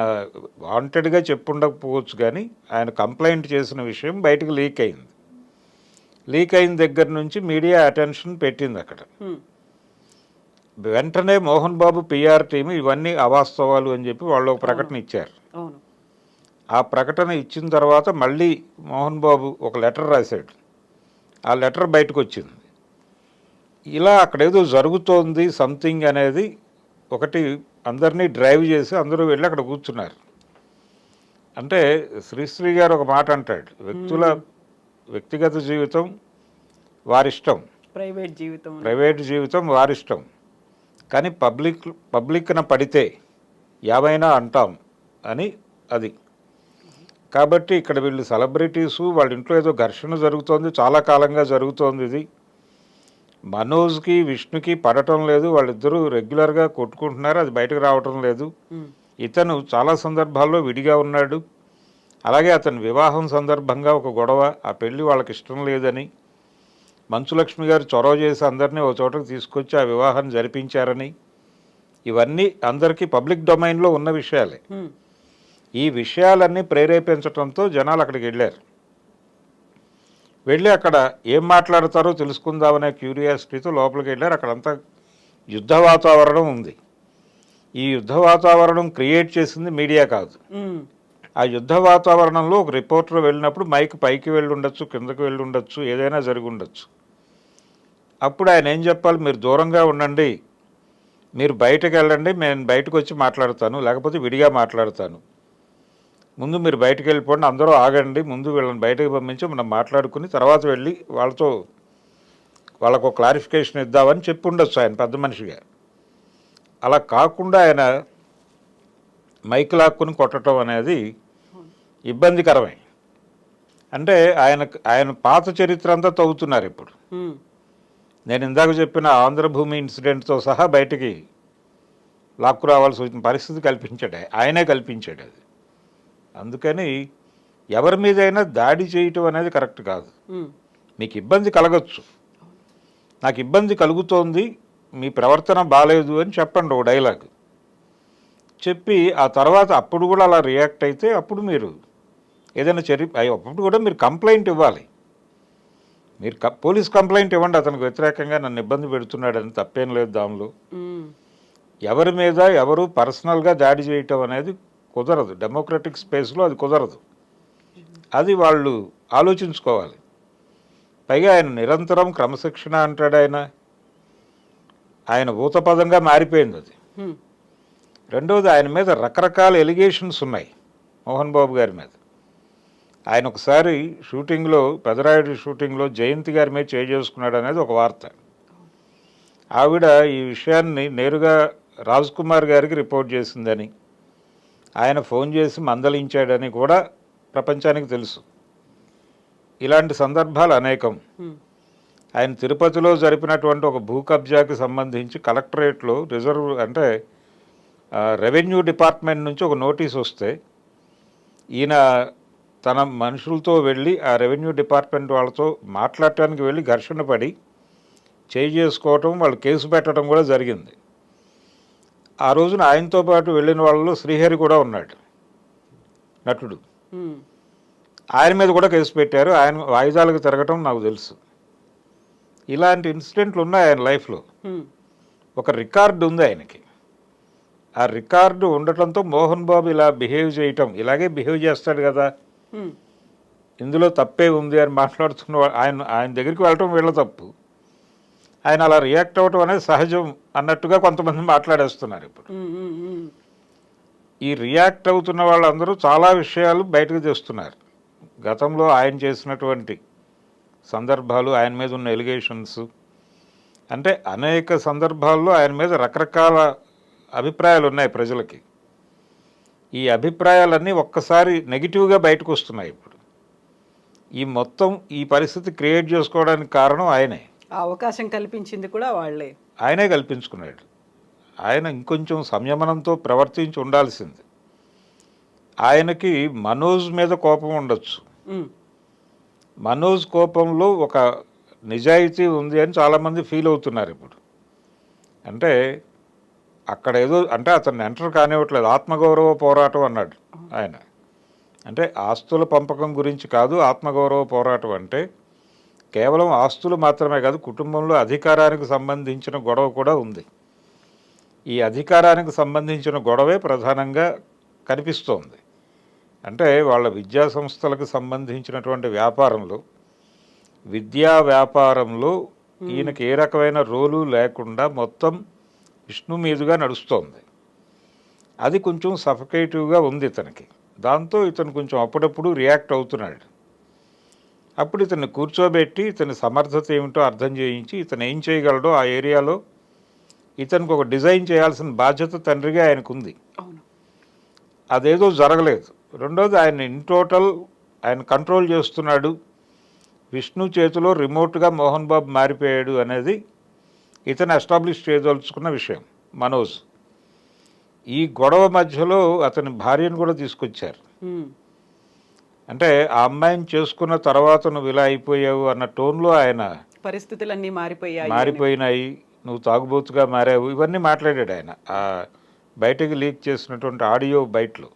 Speaker 2: వాంటెడ్గా చెప్పుండకపోవచ్చు, కానీ ఆయన కంప్లైంట్ చేసిన విషయం బయటకు లీక్ అయింది. లీక్ అయిన దగ్గర నుంచి మీడియా అటెన్షన్ పెట్టింది అక్కడ. వెంటనే మోహన్ బాబు పిఆర్ టీం ఇవన్నీ అవాస్తవాలు అని చెప్పి వాళ్ళు ఒక ప్రకటన ఇచ్చారు. ఆ ప్రకటన ఇచ్చిన తర్వాత మళ్ళీ మోహన్ బాబు ఒక లెటర్ రాశాడు. ఆ లెటర్ బయటకు వచ్చింది. ఇలా అక్కడేదో జరుగుతోంది సంథింగ్ అనేది ఒకటి అందరినీ డ్రైవ్ చేసి అందరూ వెళ్ళి అక్కడ కూర్చున్నారు. అంటే శ్రీశ్రీ గారు ఒక మాట అంటాడు, వ్యక్తిగత జీవితం వారిష్టం, ప్రైవేట్ జీవితం వారిష్టం, కానీ పబ్లిక్న పడితే యావైనా అంటాం అని. అది కాబట్టి ఇక్కడ వీళ్ళు సెలబ్రిటీసు, వాళ్ళ ఇంట్లో ఏదో ఘర్షణ జరుగుతోంది, చాలా కాలంగా జరుగుతోంది ఇది. మనోజ్కి విష్ణుకి పడటం లేదు, వాళ్ళిద్దరూ రెగ్యులర్గా కొట్టుకుంటున్నారు, అది బయటకు రావటం లేదు. ఇతను చాలా సందర్భాల్లో విడిగా ఉన్నాడు. అలాగే అతని వివాహం సందర్భంగా ఒక గొడవ, ఆ పెళ్లి వాళ్ళకి ఇష్టం లేదని మంచులక్ష్మి గారు చొరవ చేసి అందరినీ ఒక చోటకు తీసుకొచ్చి ఆ వివాహాన్ని జరిపించారని, ఇవన్నీ అందరికీ పబ్లిక్ డొమైన్లో ఉన్న విషయాలే. ఈ విషయాలన్నీ ప్రేరేపించడంతో జనాలు అక్కడికి వెళ్ళారు. వెళ్ళి అక్కడ ఏం మాట్లాడతారో తెలుసుకుందామనే క్యూరియాసిటీతో లోపలికి వెళ్ళారు. అక్కడంతా యుద్ధ వాతావరణం ఉంది. ఈ యుద్ధ వాతావరణం క్రియేట్ చేసింది మీడియా కాదు. ఆ యుద్ధ వాతావరణంలో ఒక రిపోర్టర్ వెళ్ళినప్పుడు మైక్ పైకి వెళ్ళి ఉండొచ్చు, కిందకి వెళ్ళి ఉండొచ్చు, ఏదైనా జరిగి ఉండొచ్చు. అప్పుడు ఆయన ఏం చెప్పాలి, మీరు దూరంగా ఉండండి, మీరు బయటకు వెళ్ళండి, నేను బయటకు వచ్చి మాట్లాడతాను, లేకపోతే విడిగా మాట్లాడతాను, ముందు మీరు బయటకు వెళ్ళిపోండి, అందరూ ఆగండి, ముందు వీళ్ళని బయటకు పంపించి మనం మాట్లాడుకుని తర్వాత వెళ్ళి వాళ్ళతో వాళ్ళకు క్లారిఫికేషన్ ఇద్దామని చెప్పి ఉండొచ్చు ఆయన పెద్ద మనిషిగా. అలా కాకుండా ఆయన మైక్ లాక్కుని కొట్టడం అనేది ఇబ్బందికరమే. అంటే ఆయన పాత చరిత్ర అంతా తవ్వుతున్నారు ఇప్పుడు. నేను ఇందాక చెప్పిన ఆంధ్రభూమి ఇన్సిడెంట్తో సహా బయటికి లాక్కు రావాల్సి వచ్చిన పరిస్థితి కల్పించాడు, ఆయనే కల్పించాడు అది. అందుకని ఎవరి మీదైనా దాడి చేయటం అనేది కరెక్ట్ కాదు. మీకు ఇబ్బంది కలగచ్చు, నాకు ఇబ్బంది కలుగుతోంది, మీ ప్రవర్తన బాగాలేదు అని చెప్పండి, ఒక డైలాగ్ చెప్పి ఆ తర్వాత అప్పుడు కూడా అలా రియాక్ట్ అయితే అప్పుడు మీరు ఏదైనా అప్పుడు కూడా మీరు కంప్లైంట్ ఇవ్వాలి. మీరు పోలీస్ కంప్లైంట్ ఇవ్వండి, అతనికి వ్యతిరేకంగా నన్ను ఇబ్బంది పెడుతున్నాడని, తప్పేం లేదు దానిలో. ఎవరి మీద ఎవరు పర్సనల్గా దాడి చేయటం అనేది కుదరదు, డెమోక్రటిక్ స్పేస్లో అది కుదరదు. అది వాళ్ళు ఆలోచించుకోవాలి. పైగా ఆయన నిరంతరం క్రమశిక్షణ అంటాడు, ఆయన ఊతపదంగా మారిపోయింది అది. రెండవది, ఆయన మీద రకరకాల ఎలిగేషన్స్ ఉన్నాయి మోహన్ బాబు గారి మీద. ఆయన ఒకసారి షూటింగ్లో, పెదరాయుడు షూటింగ్లో జయంతి గారి మీద చేసుకున్నాడు అనేది ఒక వార్త. ఆవిడ ఈ విషయాన్ని నేరుగా రాజ్ కుమార్ గారికి రిపోర్ట్ చేసిందని, ఆయన ఫోన్ చేసి మందలించాడని కూడా ప్రపంచానికి తెలుసు. ఇలాంటి సందర్భాలు అనేకం. ఆయన తిరుపతిలో జరిపినటువంటి ఒక భూ కబ్జాకి సంబంధించి కలెక్టరేట్లో రెవెన్యూ డిపార్ట్మెంట్ నుంచి ఒక నోటీస్ వస్తే ఈయన తన మనుషులతో వెళ్ళి ఆ రెవెన్యూ డిపార్ట్మెంట్ వాళ్ళతో మాట్లాడటానికి వెళ్ళి ఘర్షణ పడి చేసుకోవటం, వాళ్ళు కేసు పెట్టడం కూడా జరిగింది. ఆ రోజున ఆయనతో పాటు వెళ్ళిన వాళ్ళలో శ్రీహరి కూడా ఉన్నాడు, నటుడు. ఆయన మీద కూడా కేసు పెట్టారు. ఆయన వాయిదాలకు తిరగటం నాకు తెలుసు. ఇలాంటి ఇన్సిడెంట్లు ఉన్నాయి ఆయన లైఫ్లో. ఒక రికార్డు ఉంది ఆయనకి. ఆ రికార్డు ఉండటంతో మోహన్ బాబు ఇలా బిహేవ్ చేయటం, ఇలాగే బిహేవ్ చేస్తాడు కదా, ఇందులో తప్పే ఉంది అని మాట్లాడుతున్న ఆయన దగ్గరికి వెళ్ళటం వీళ్ళ తప్పు, ఆయన అలా రియాక్ట్ అవ్వటం అనేది సహజం అన్నట్టుగా కొంతమంది మాట్లాడేస్తున్నారు ఇప్పుడు. ఈ రియాక్ట్ అవుతున్న వాళ్ళందరూ చాలా విషయాలు బయటకు తెస్తున్నారు. గతంలో ఆయన చేసినటువంటి సందర్భాలు, ఆయన మీద ఉన్న ఎలిగేషన్స్, అంటే అనేక సందర్భాల్లో ఆయన మీద రకరకాల అభిప్రాయాలు ఉన్నాయి ప్రజలకి. ఈ అభిప్రాయాలన్నీ ఒక్కసారి నెగిటివ్గా బయటకు వస్తున్నాయి ఇప్పుడు. ఈ పరిస్థితి క్రియేట్ చేసుకోవడానికి కారణం ఆయనే.
Speaker 1: అవకాశం కల్పించింది కూడా వాళ్ళే,
Speaker 2: ఆయనే కల్పించుకున్నాడు. ఆయన ఇంకొంచెం సంయమనంతో ప్రవర్తించి ఉండాల్సింది. ఆయనకి మనోజ్ మీద కోపం ఉండొచ్చు. మనోజ్ కోపంలో ఒక నిజాయితీ ఉంది అని చాలామంది ఫీల్ అవుతున్నారు ఇప్పుడు. అంటే అక్కడ ఏదో అతన్ని ఎంటర్ కానివ్వట్లేదు. ఆత్మగౌరవ పోరాటం అన్నాడు ఆయన. అంటే ఆస్తుల పంపకం గురించి కాదు, ఆత్మగౌరవ పోరాటం అంటే కేవలం ఆస్తులు మాత్రమే కాదు, కుటుంబంలో అధికారానికి సంబంధించిన గొడవ కూడా ఉంది. ఈ అధికారానికి సంబంధించిన గొడవే ప్రధానంగా కనిపిస్తోంది. అంటే వాళ్ళ విద్యా సంస్థలకు సంబంధించినటువంటి వ్యాపారంలో, విద్యా వ్యాపారంలో ఈయనకి ఏ రకమైన రోలు లేకుండా మొత్తం విష్ణు మీదుగా నడుస్తోంది. అది కొంచెం సఫకేటివ్గా ఉంది ఇతనికి. దాంతో ఇతను కొంచెం అప్పుడప్పుడు రియాక్ట్ అవుతున్నాడు. అప్పుడు ఇతన్ని కూర్చోబెట్టి ఇతని సమర్థత ఏమిటో అర్థం చేయించి ఇతను ఏం చేయగలడో ఆ ఏరియాలో ఇతనికి ఒక డిజైన్ చేయాల్సిన బాధ్యత తండ్రిగా ఆయనకుంది. అదేదో జరగలేదు. రెండోది ఆయన ఇన్ టోటల్ ఆయన కంట్రోల్ చేస్తున్నాడు, విష్ణు చేతిలో రిమోట్గా మోహన్ బాబు మారిపోయాడు అనేది ఇతను ఎస్టాబ్లిష్ చేయదలుచుకున్న విషయం మనోజ్. ఈ గొడవ మధ్యలో అతని భార్యను కూడా తీసుకొచ్చారు. అంటే ఆ అమ్మాయిని చేసుకున్న తర్వాత నువ్వు ఇలా అయిపోయావు అన్న టోన్లో ఆయన
Speaker 1: పరిస్థితులన్నీ
Speaker 2: మారిపోయినాయి, నువ్వు తాగుబోతుగా మారావు, ఇవన్నీ మాట్లాడాడు ఆయన ఆ బయటకు లీక్ చేసినటువంటి ఆడియో బయటలో.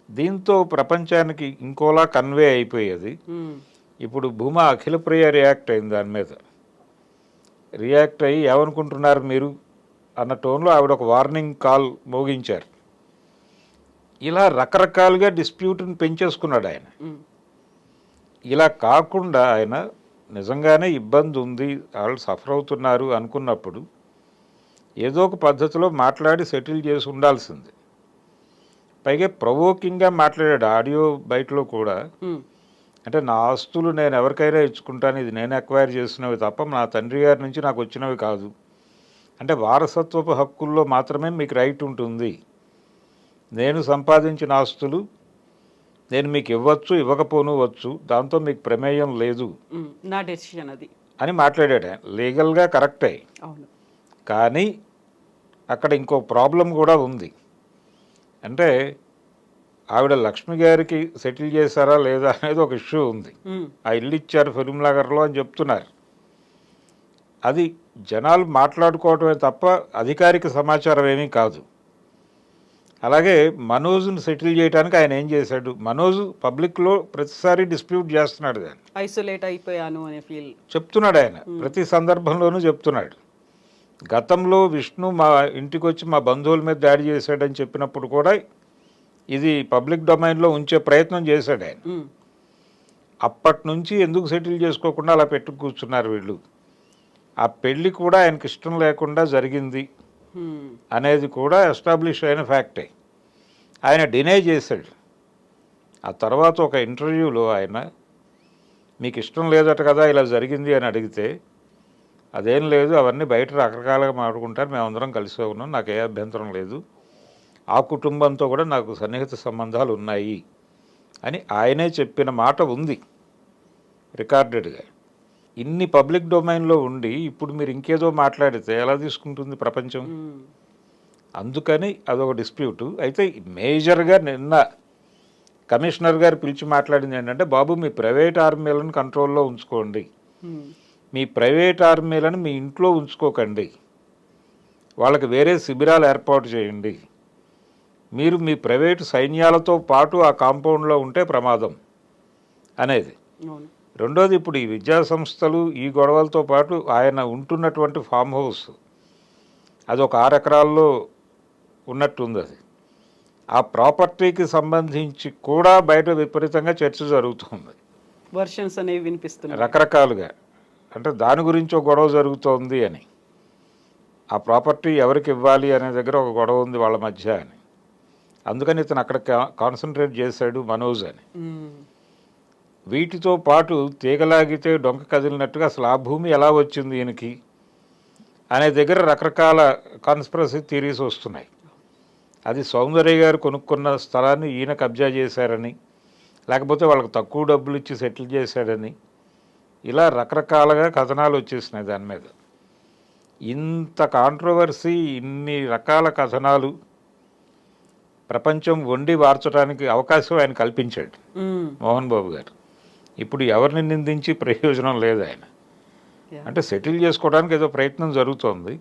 Speaker 2: దీంతో ప్రపంచానికి ఇంకోలా కన్వే అయిపోయేది. ఇప్పుడు భూమా అఖిలప్రియ రియాక్ట్ అయింది దాని మీద. రియాక్ట్ అయ్యి ఏమనుకుంటున్నారు మీరు అన్న టోన్లో ఆవిడ ఒక వార్నింగ్ కాల్ మోగించారు. ఇలా రకరకాలుగా డిస్ప్యూట్ని పెంచేసుకున్నాడు ఆయన. ఇలా కాకుండా ఆయన నిజంగానే ఇబ్బంది ఉంది, వాళ్ళు సఫర్ అవుతున్నారు అనుకున్నప్పుడు ఏదో ఒక పద్ధతిలో మాట్లాడి సెటిల్ చేసి ఉండాల్సింది. పైగా ప్రొవోకింగ్గా మాట్లాడాడు ఆడియో బయటలో కూడా. అంటే నా ఆస్తులు నేను ఎవరికైనా ఇచ్చుకుంటాను, ఇది నేను ఎక్వైర్ చేసినవి తప్ప నా తండ్రి గారి నుంచి నాకు వచ్చినవి కాదు. అంటే వారసత్వపు హక్కుల్లో మాత్రమే మీకు రైట్ ఉంటుంది, నేను సంపాదించిన ఆస్తులు నేను మీకు ఇవ్వచ్చు ఇవ్వకపోను వచ్చు, దాంతో మీకు ప్రమేయం లేదు,
Speaker 1: నా డెసిషన్ అది
Speaker 2: అని మాట్లాడాడు. లీగల్గా కరెక్టే, కానీ అక్కడ ఇంకో ప్రాబ్లం కూడా ఉంది. అంటే ఆవిడ లక్ష్మి గారికి సెటిల్ చేశారా లేదా అనేది ఒక ఇష్యూ ఉంది. ఆ ఇల్లు ఇచ్చారు ఫిల్మ్నగర్లో అని చెప్తున్నారు. అది జనాలు మాట్లాడుకోవటమే తప్ప అధికారిక సమాచారం ఏమీ కాదు. అలాగే మనోజ్ను సెటిల్ చేయడానికి ఆయన ఏం చేశాడు, మనోజ్ పబ్లిక్లో ప్రతిసారి డిస్ప్యూట్ చేస్తున్నాడు, దాన్ని
Speaker 1: ఐసోలేట్ అయిపోయాను అనే ఫీల్ చెప్తున్నాడు
Speaker 2: ఆయన. ప్రతి సందర్భంలోనూ చెప్తున్నాడు. గతంలో విష్ణు మా ఇంటికి వచ్చి మా బంధువుల మీద దాడి చేశాడని చెప్పినప్పుడు కూడా ఇది పబ్లిక్ డొమైన్లో ఉంచే ప్రయత్నం చేశాడు ఆయన. అప్పటి నుంచి ఎందుకు సెటిల్ చేసుకోకుండా అలా పెట్టు కూర్చున్నారు వీళ్ళు, ఆ పెళ్ళి కూడా ఆయనకి ఇష్టం లేకుండా జరిగింది అనేది కూడా ఎస్టాబ్లిష్ అయిన ఫ్యాక్టే. ఆయన డినై చేశాడు. ఆ తర్వాత ఒక ఇంటర్వ్యూలో ఆయన మీకు ఇష్టం లేదట కదా ఇలా జరిగింది అని అడిగితే, అదేం లేదు, అవన్నీ బయట రకరకాలుగా మాట్లాడుకుంటారు, మేమందరం కలిసి ఉన్నాం, నాకు ఏ అభ్యంతరం లేదు, ఆ కుటుంబంతో కూడా నాకు సన్నిహిత సంబంధాలు ఉన్నాయి అని ఆయనే చెప్పిన మాట ఉంది రికార్డెడ్గా. ఇన్ని పబ్లిక్ డొమైన్లో ఉండి ఇప్పుడు మీరు ఇంకేదో మాట్లాడితే ఎలా తీసుకుంటుంది ప్రపంచం? అందుకని అదొక డిస్ప్యూటు. అయితే మేజర్గా నిన్న కమిషనర్ గారు పిలిచి మాట్లాడింది ఏంటంటే, బాబు మీ ప్రైవేట్ ఆర్మీలను కంట్రోల్లో ఉంచుకోండి, మీ ప్రైవేట్ ఆర్మీలను మీ ఇంట్లో ఉంచుకోకండి, వాళ్ళకి వేరే శిబిరాలు ఏర్పాటు చేయండి, మీరు మీ ప్రైవేటు సైన్యాలతో పాటు ఆ కాంపౌండ్లో ఉంటే ప్రమాదం అనేది. రెండోది, ఇప్పుడు ఈ విద్యా సంస్థలు ఈ గొడవలతో పాటు ఆయన ఉంటున్నటువంటి ఫామ్ హౌస్ అది ఒక 6 ఎకరాల్లో ఉన్నట్టుంది. అది ఆ ప్రాపర్టీకి సంబంధించి కూడా బయట విపరీతంగా చర్చ జరుగుతుంది,
Speaker 1: వర్షన్స్ అనేవి వినిపిస్తున్నాయి
Speaker 2: రకరకాలుగా. అంటే దాని గురించి ఒక గొడవ జరుగుతోంది అని, ఆ ప్రాపర్టీ ఎవరికి ఇవ్వాలి అనే దగ్గర ఒక గొడవ ఉంది వాళ్ళ మధ్య అని. అందుకని ఇతను అక్కడ కాన్సన్ట్రేట్ చేశాడు మనోజ్ అని. వీటితో పాటు తీగలాగితే డొంక కదిలినట్టుగా అసలు ఆ భూమి ఎలా వచ్చింది ఈయనకి అనే దగ్గర రకరకాల కాన్స్పిరసీ థియరీస్ వస్తున్నాయి. అది సౌందర్య గారు కొనుక్కున్న స్థలాన్ని ఈయన కబ్జా చేశారని, లేకపోతే వాళ్ళకి తక్కువ డబ్బులు ఇచ్చి సెటిల్ చేశాడని, ఇలా రకరకాలుగా కథనాలు వచ్చేసినాయి దాని మీద. ఇంత కాంట్రవర్సీ, ఇన్ని రకాల కథనాలు ప్రపంచం వండి వార్చడానికి అవకాశం ఆయన కల్పించాడు మోహన్ బాబు గారు. ఇప్పుడు ఎవరిని నిందించి ప్రయోజనం లేదు. ఆయన అంటే సెటిల్ చేసుకోవడానికి ఏదో ప్రయత్నం జరుగుతోంది.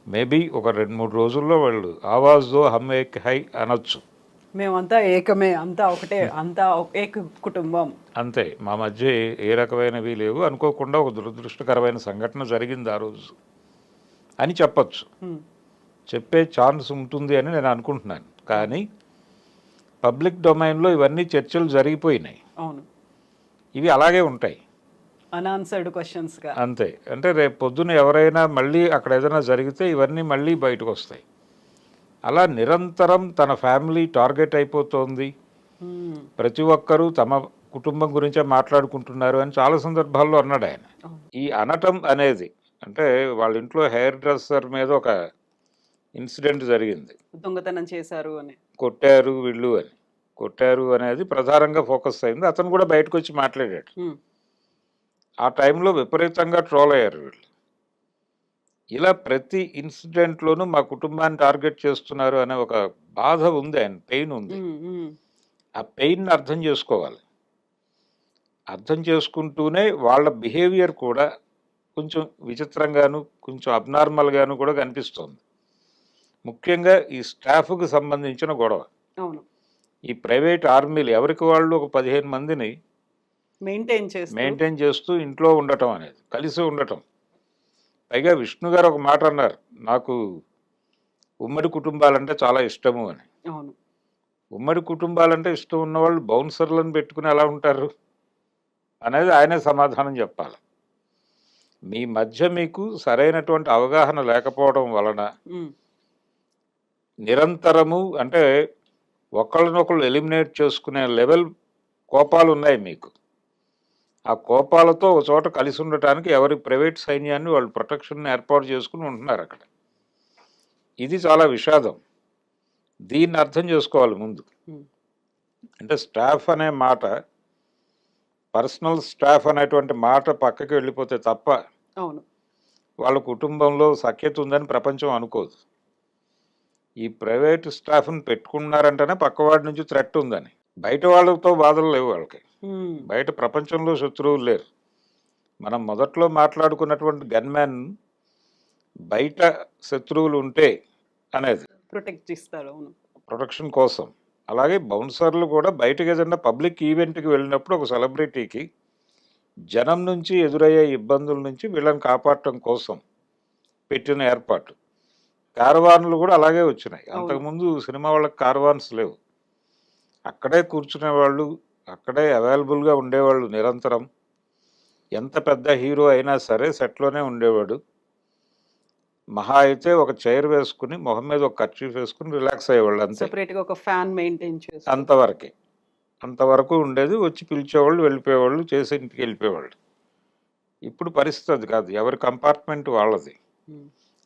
Speaker 2: మేబీ ఒక 2-3 రోజుల్లో వాళ్ళు ఆవాజ్తో హమ్ ఏక్ హై అనొచ్చు,
Speaker 1: మేమంతా ఏకమే, అంతా ఒకటే, అంతా ఏక కుటుంబం, అంతే,
Speaker 2: మా మధ్య ఏ రకమైనవి లేవు, అనుకోకుండా ఒక దురదృష్టకరమైన సంఘటన జరిగింది ఆ రోజు అని చెప్పచ్చు, చెప్పే ఛాన్స్ ఉంటుంది అని నేను అనుకుంటున్నాను. కానీ పబ్లిక్ డొమైన్లో ఇవన్నీ చర్చలు జరిగిపోయినాయి.
Speaker 1: అవును,
Speaker 2: ఇవి అలాగే ఉంటాయి,
Speaker 1: అన్ఆన్సర్డ్ క్వశ్చన్స్గా
Speaker 2: అంతే. అంటే రేపు పొద్దున ఎవరైనా మళ్ళీ అక్కడ ఏదైనా జరిగితే ఇవన్నీ మళ్ళీ బయటకు వస్తాయి. అలా నిరంతరం తన ఫ్యామిలీ టార్గెట్ అయిపోతుంది, ప్రతి ఒక్కరూ తమ కుటుంబం గురించే మాట్లాడుకుంటున్నారు అని చాలా సందర్భాల్లో అన్నాడు ఆయన. ఈ అనటం అనేది అంటే వాళ్ళ ఇంట్లో హెయిర్ డ్రెస్సర్ మీద ఒక ఇన్సిడెంట్ జరిగింది,
Speaker 1: దొంగతనం చేశారు అని,
Speaker 2: కొట్టారు వీళ్ళు అని. కొట్టారు అనేది ప్రధానంగా ఫోకస్ అయింది. అతను కూడా బయటకు వచ్చి మాట్లాడాడు. ఆ టైంలో విపరీతంగా ట్రోల్ అయ్యారు వీళ్ళు. ఇలా ప్రతి ఇన్సిడెంట్లోనూ మా కుటుంబాన్ని టార్గెట్ చేస్తున్నారు అనే ఒక బాధ ఉంది, ఆయన పెయిన్ ఉంది. ఆ పెయిన్ని అర్థం చేసుకోవాలి. అర్థం చేసుకుంటూనే వాళ్ళ బిహేవియర్ కూడా కొంచెం విచిత్రంగాను, కొంచెం అబ్నార్మల్గాను కూడా కనిపిస్తోంది. ముఖ్యంగా ఈ స్టాఫ్కి సంబంధించిన గొడవ.
Speaker 1: అవును,
Speaker 2: ఈ ప్రైవేట్ ఆర్మీలు ఎవరికి వాళ్ళు ఒక 15 మందిని
Speaker 1: మెయింటైన్
Speaker 2: చేస్తూ ఇంట్లో ఉండటం అనేది, కలిసి ఉండటం. పైగా విష్ణు గారు ఒక మాట అన్నారు, నాకు ఉమ్మడి కుటుంబాలంటే చాలా ఇష్టము అని.
Speaker 1: అవును,
Speaker 2: ఉమ్మడి కుటుంబాలంటే ఇష్టం ఉన్నవాళ్ళు బౌన్సర్లను పెట్టుకుని ఎలా ఉంటారు అనేది ఆయనే సమాధానం చెప్పాలి. మీ మధ్య మీకు సరైనటువంటి అవగాహన లేకపోవడం వలన నిరంతరము అంటే ఒకళ్ళనొకళ్ళు ఎలిమినేట్ చేసుకునే లెవెల్ కోపాలు ఉన్నాయి మీకు. ఆ కోపాలతో ఒక చోట కలిసి ఉండటానికి ఎవరి ప్రైవేట్ సైన్యాన్ని వాళ్ళు ప్రొటెక్షన్ ఏర్పాటు చేసుకుని ఉంటున్నారు అక్కడ. ఇది చాలా విషాదం. దీన్ని అర్థం చేసుకోవాలి ముందు. అంటే స్టాఫ్ అనే మాట, పర్సనల్ స్టాఫ్ అనేటువంటి మాట పక్కకి వెళ్ళిపోతే తప్ప
Speaker 1: అవును,
Speaker 2: వాళ్ళ కుటుంబంలో సఖ్యత ఉందని ప్రపంచం అనుకోదు. ఈ ప్రైవేట్ స్టాఫ్ని పెట్టుకున్నారంటేనే పక్కవాడి నుంచి థ్రెట్ ఉందని. బయట వాళ్ళతో బాధలు లేవు వాళ్ళకి, బయట ప్రపంచంలో శత్రువులు లేరు. మనం మొదట్లో మాట్లాడుకున్నటువంటి గన్మ్యాన్ బయట శత్రువులు ఉంటే అనేది
Speaker 1: ప్రొటెక్ట్ ఇస్తారు. అవును,
Speaker 2: ప్రొటెక్షన్ కోసం. అలాగే బౌన్సర్లు కూడా బయటకు ఏదైనా పబ్లిక్ ఈవెంట్కి వెళ్ళినప్పుడు ఒక సెలబ్రిటీకి జనం నుంచి ఎదురయ్యే ఇబ్బందుల నుంచి వీళ్ళని కాపాడటం కోసం పెట్టిన ఏర్పాటు. కారవాన్లు కూడా అలాగే వచ్చినాయి. అంతకుముందు సినిమా వాళ్ళకి కారవాన్స్ లేవు. అక్కడే కూర్చునేవాళ్ళు, అక్కడే అవైలబుల్గా ఉండేవాళ్ళు నిరంతరం. ఎంత పెద్ద హీరో అయినా సరే సెట్లోనే ఉండేవాడు. మహా అయితే ఒక చైర్ వేసుకుని మొహం మీద ఒక కర్చీఫ్ వేసుకుని రిలాక్స్ అయ్యేవాళ్ళు, అంతే.
Speaker 1: సెపరేట్గా ఒక ఫ్యాన్ మెయింటైన్ చేసి
Speaker 2: అంతవరకు ఉండేది. వచ్చి పిలిచేవాళ్ళు, వెళ్ళిపోయేవాళ్ళు, చేసి ఇంటికి వెళ్ళిపోయేవాళ్ళు. ఇప్పుడు పరిస్థితి అది కాదు. ఎవరి కంపార్ట్మెంట్ వాళ్ళది,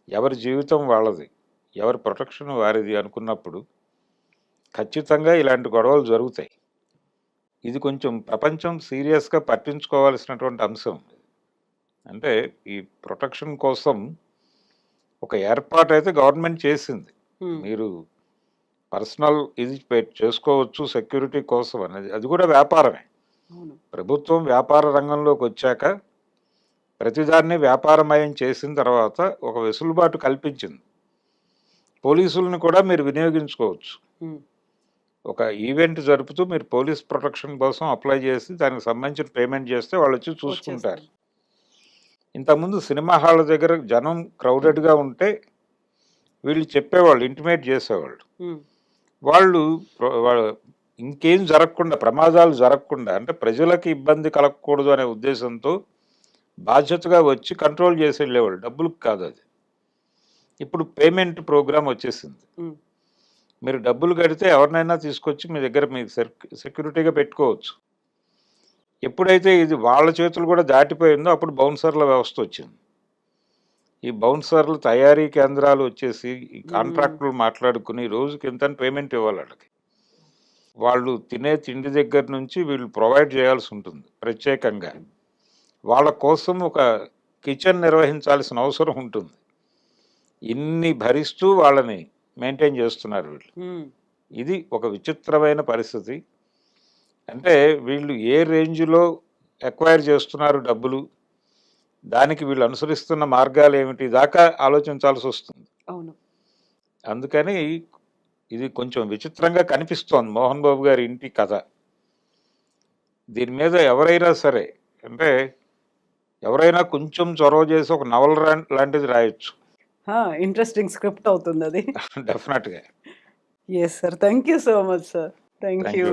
Speaker 2: ఎవరి జీవితం వాళ్ళది, ఎవరి ప్రొటెక్షన్ వారిది అనుకున్నప్పుడు ఖచ్చితంగా ఇలాంటి గొడవలు జరుగుతాయి. ఇది కొంచెం ప్రపంచం సీరియస్గా పట్టించుకోవాల్సినటువంటి అంశం. అంటే ఈ ప్రొటెక్షన్ కోసం ఒక ఏర్పాటు అయితే గవర్నమెంట్ చేసింది. మీరు పర్సనల్ ఇది చేసుకోవచ్చు సెక్యూరిటీ కోసం అనేది, అది కూడా వ్యాపారమే. ప్రభుత్వం వ్యాపార రంగంలోకి వచ్చాక ప్రతిదాన్ని వ్యాపారమయం చేసిన తర్వాత ఒక వెసులుబాటు కల్పించింది. పోలీసులను కూడా మీరు వినియోగించుకోవచ్చు. ఒక ఈవెంట్ జరుపుతూ మీరు పోలీస్ ప్రొటెక్షన్ కోసం అప్లై చేసి దానికి సంబంధించిన పేమెంట్ చేస్తే వాళ్ళు వచ్చి చూసుకుంటారు. ఇంతకుముందు సినిమా హాళ్ళ దగ్గర జనం క్రౌడెడ్గా ఉంటే వీళ్ళు చెప్పేవాళ్ళు, ఇంటిమేట్ చేసేవాళ్ళు. వాళ్ళు ఇంకేం జరగకుండా, ప్రమాదాలు జరగకుండా, అంటే ప్రజలకి ఇబ్బంది కలగకూడదు అనే ఉద్దేశంతో బాధ్యతగా వచ్చి కంట్రోల్ చేసి వెళ్ళేవాళ్ళు. డబ్బులకు కాదు అది. ఇప్పుడు పేమెంట్ ప్రోగ్రామ్ వచ్చేసింది. మీరు డబ్బులు కడితే ఎవరినైనా తీసుకొచ్చి మీ దగ్గర మీకు సెక్యూరిటీగా పెట్టుకోవచ్చు. ఎప్పుడైతే ఇది వాళ్ళ చేతులు కూడా దాటిపోయిందో అప్పుడు బౌన్సర్ల వ్యవస్థ వచ్చింది. ఈ బౌన్సర్లు తయారీ కేంద్రాలు వచ్చేసి ఈ కాంట్రాక్టులు మాట్లాడుకుని రోజుకి ఎంత పేమెంట్ ఇవ్వాలి వాళ్ళకి. వాళ్ళు తినే తిండి దగ్గర నుంచి వీళ్ళు ప్రొవైడ్ చేయాల్సి ఉంటుంది ప్రత్యేకంగా. వాళ్ళ కోసం ఒక కిచెన్ నిర్వహించాల్సిన అవసరం ఉంటుంది. ఇన్ని భరిస్తూ వాళ్ళని మెయింటైన్ చేస్తున్నారు వీళ్ళు. ఇది ఒక విచిత్రమైన పరిస్థితి. అంటే వీళ్ళు ఏ రేంజ్లో ఎక్వైర్ చేస్తున్నారు డబ్బులు, దానికి వీళ్ళు అనుసరిస్తున్న మార్గాలు ఏమిటి దాకా ఆలోచించాల్సి వస్తుంది. అందుకని ఇది కొంచెం విచిత్రంగా కనిపిస్తోంది మోహన్ బాబు గారి ఇంటి కథ. దీని మీద ఎవరైనా సరే, అంటే ఎవరైనా కొంచెం చొరవ చేసి ఒక నవల లాంటిది రాయొచ్చు.
Speaker 1: ఇంట్రెస్టింగ్ స్క్రిప్ట్ అవుతుంది అది.
Speaker 2: డెఫినెట్గా.
Speaker 1: Yes sir, thank you so much sir. Thank you.